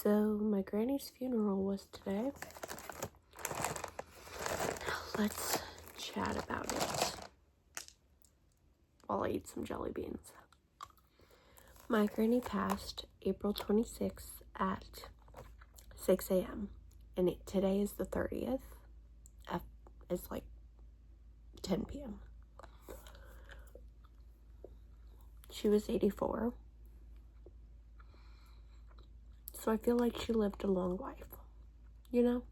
So my granny's funeral was today. Let's chat about it while I eat some jelly beans. My granny passed April 26th at 6 a.m. and today is the 30th. It's like 10 p.m. She was 84. So I feel like she lived a long life, you know?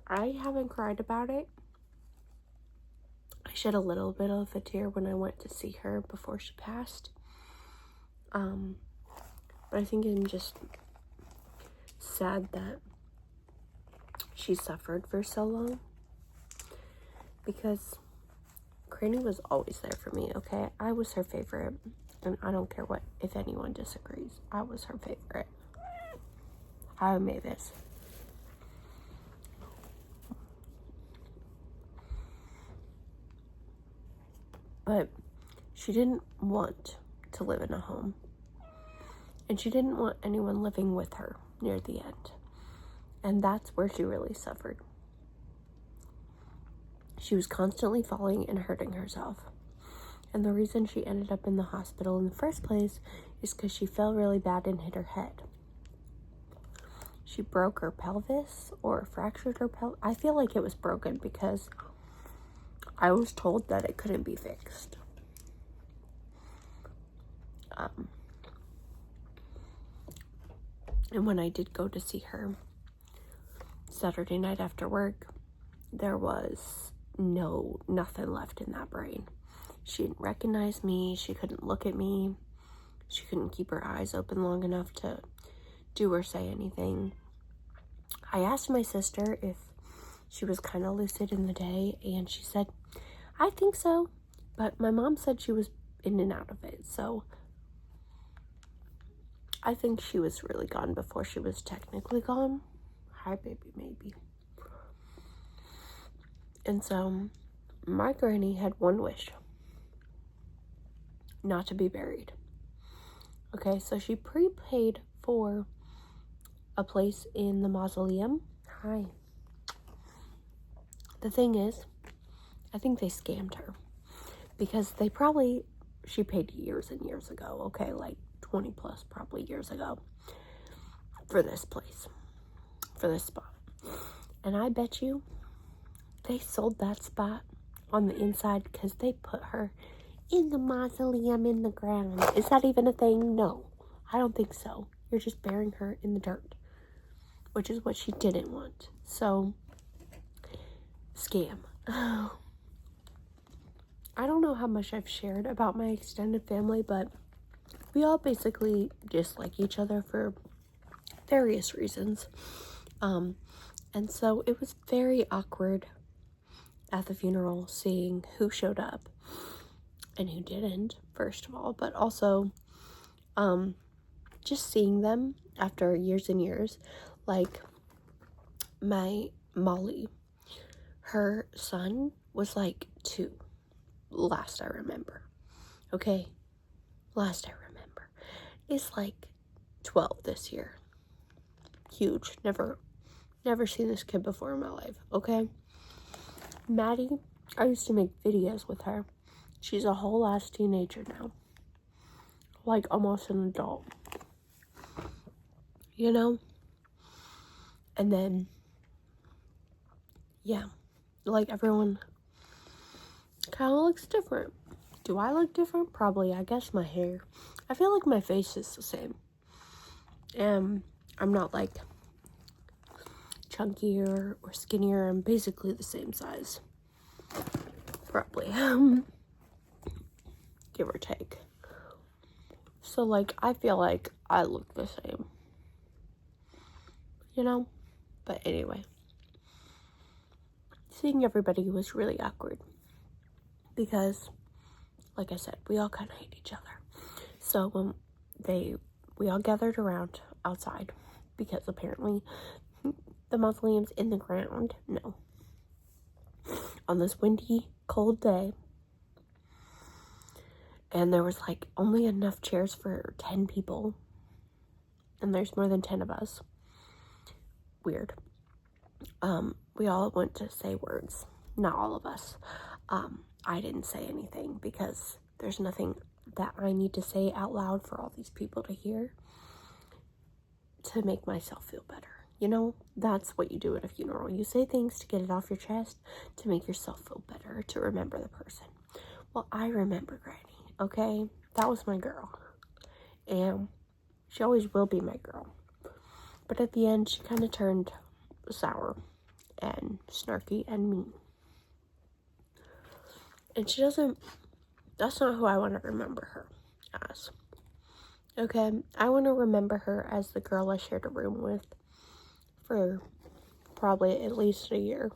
I haven't cried about it. I shed a little bit of a tear when I went to see her before she passed. But I think I'm just sad that she suffered for so long, because Granny was always there for me, okay? I was her favorite, and I don't care if anyone disagrees. I was her favorite. Hi, Mavis. But she didn't want to live in a home, and she didn't want anyone living with her near the end. And that's where she really suffered. She was constantly falling and hurting herself. And the reason she ended up in the hospital in the first place is because she fell really bad and hit her head. She broke her pelvis or fractured her pelvis. I feel like it was broken because I was told that it couldn't be fixed. And when I did go to see her Saturday night after work, there was nothing left in that brain. She didn't recognize me. She couldn't look at me. She couldn't keep her eyes open long enough to do or say anything. I asked my sister if she was kind of lucid in the day, and she said, I think so. But my mom said she was in and out of it, so I think she was really gone before she was technically gone. Hi, baby, maybe. And so my granny had one wish: not to be buried. Okay, so she prepaid for a place in the mausoleum. Hi. The thing is, I think they scammed her, because she paid years and years ago, okay, like 20 plus probably years ago, for this place, for this spot. And I bet you they sold that spot on the inside because they put her in the mausoleum in the ground. Is that even a thing? No, I don't think so. You're just burying her in the dirt, which is what she didn't want. So, scam. I don't know how much I've shared about my extended family, but we all basically dislike each other for various reasons. And so it was very awkward at the funeral seeing who showed up and who didn't, first of all, but also just seeing them after years and years. Like my Molly, her son was like 2 last I remember. Okay, last I remember. Is like 12 this year. Huge. Never seen this kid before in my life. Okay, Maddie, I used to make videos with her. She's a whole ass teenager now, like almost an adult, you know. And then yeah, like everyone kind of looks different. Do I look different? Probably. I guess my hair. I feel like my face is the same. And I'm not like chunkier or skinnier. I'm basically the same size. Probably. Give or take. So like, I feel like I look the same. You know? But anyway. Seeing everybody was really awkward. Because, like I said, we all kind of hate each other. So when we all gathered around outside, because apparently the mausoleum's in the ground. No. On this windy, cold day, and there was like only enough chairs for 10 people. and there's more than 10 of us. Weird. We all went to say words. Not all of us. I didn't say anything because there's nothing that I need to say out loud for all these people to hear to make myself feel better. You know, that's what you do at a funeral. You say things to get it off your chest, to make yourself feel better, to remember the person. Well, I remember Granny, okay? That was my girl. And she always will be my girl. But at the end, she kind of turned sour and snarky and mean. And she doesn't, that's not who I want to remember her as. Okay, I want to remember her as the girl I shared a room with for probably at least a year.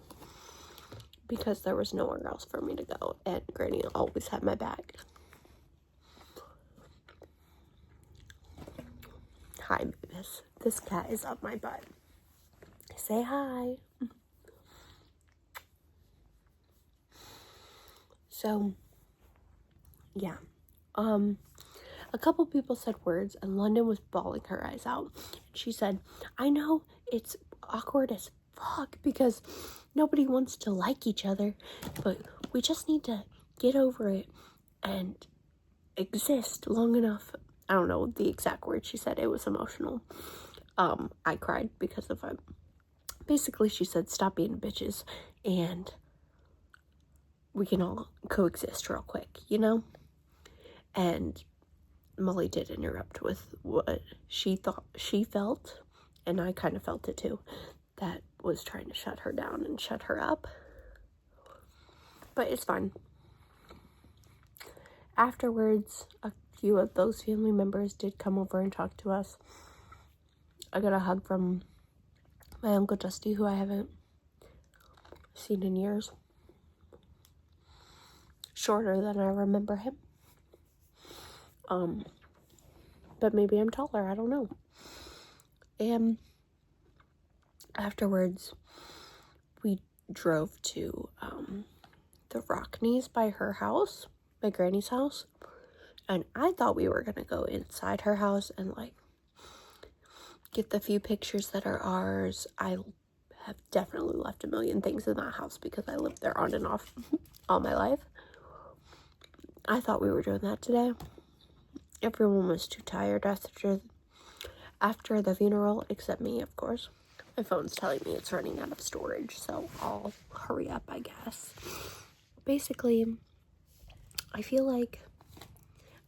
Because there was nowhere else for me to go. And Granny always had my back. Hi, Mavis. This cat is up my butt. Say hi. So, yeah. A couple people said words, and London was bawling her eyes out. She said, I know it's awkward as fuck because nobody wants to like each other, but we just need to get over it and exist long enough. I don't know the exact words she said. It was emotional. I cried because of it. Basically, she said, stop being bitches and we can all coexist real quick, you know? And Molly did interrupt with what she thought she felt, and I kind of felt it too, that was trying to shut her down and shut her up. But it's fine. Afterwards, a few of those family members did come over and talk to us. I got a hug from my Uncle Dusty, who I haven't seen in years. Shorter than I remember him. But maybe I'm taller, I don't know. And afterwards, we drove to the Rockneys by her house, my granny's house. And I thought we were gonna go inside her house and like get the few pictures that are ours. I have definitely left a million things in that house because I lived there on and off all my life. I thought we were doing that today. Everyone was too tired after the funeral, except me, of course. My phone's telling me it's running out of storage, so I'll hurry up, I guess. Basically, I feel like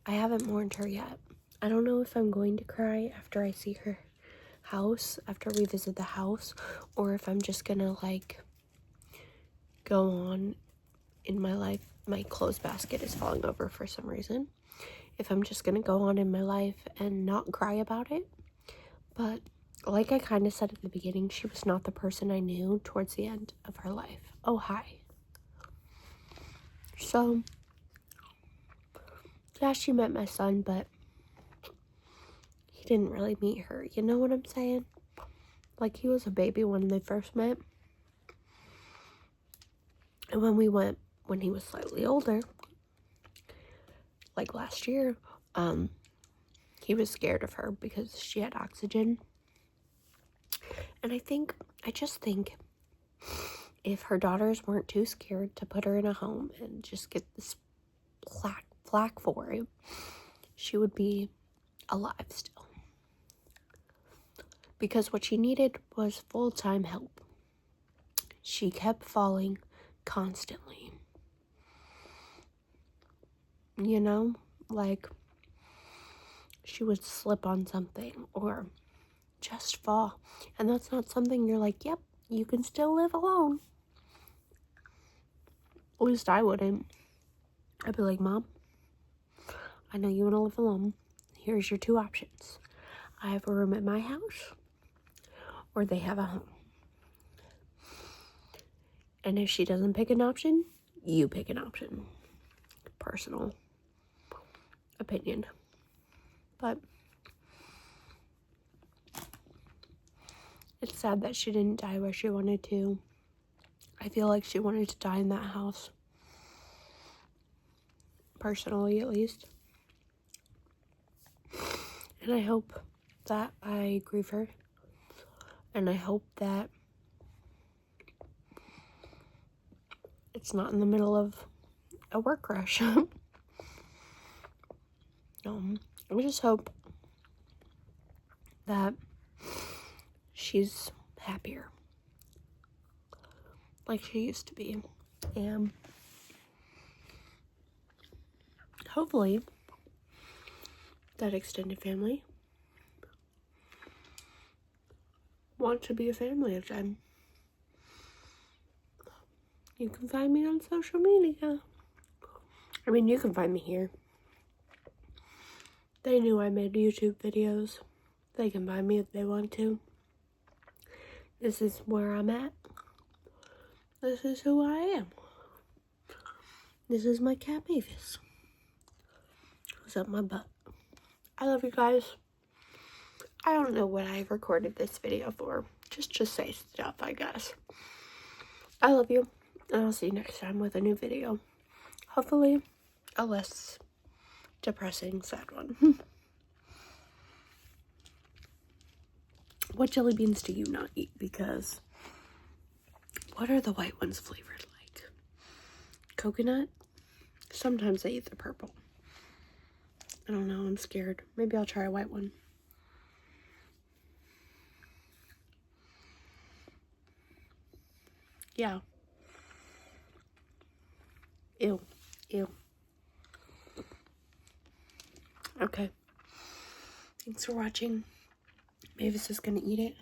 I haven't mourned her yet. I don't know if I'm going to cry after I see her house, after we visit the house, or if I'm just gonna, like, go on in my life. My clothes basket is falling over for some reason. If I'm just gonna go on in my life and not cry about it. But like I kind of said at the beginning, she was not the person I knew towards the end of her life. Oh, hi. So, yeah, she met my son, but he didn't really meet her. You know what I'm saying? Like, he was a baby when they first met. And when we went, when he was slightly older, like last year, he was scared of her because she had oxygen. And I just think if her daughters weren't too scared to put her in a home and just get this flack for it, she would be alive still. Because what she needed was full-time help. She kept falling constantly. You know, like she would slip on something or just fall. And that's not something you're like, yep, you can still live alone. At least I wouldn't. I'd be like, Mom, I know you want to live alone. Here's your two options. I have a room at my house, or they have a home. And if she doesn't pick an option, you pick an option. Personal opinion. But it's sad that she didn't die where she wanted to. I feel like she wanted to die in that house. Personally, at least. And I hope that I grieve her. And I hope that it's not in the middle of a work rush. I just hope that she's happier like she used to be. And hopefully that extended family wants to be a family again. You can find me on social media. I mean, you can find me here. They knew I made YouTube videos. They can find me if they want to. This is where I'm at. This is who I am. This is my cat Mavis. Who's up my butt. I love you guys. I don't know what I recorded this video for. Just say stuff, I guess. I love you. And I'll see you next time with a new video. Hopefully a less depressing, sad one. What jelly beans do you not eat? Because what are the white ones flavored like? Coconut? Sometimes I eat the purple. I don't know, I'm scared. Maybe I'll try a white one. Yeah. Ew. Ew. Okay. Thanks for watching. Mavis is gonna eat it.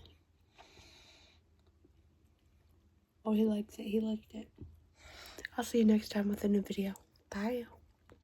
Oh, he likes it. He liked it. I'll see you next time with a new video. Bye.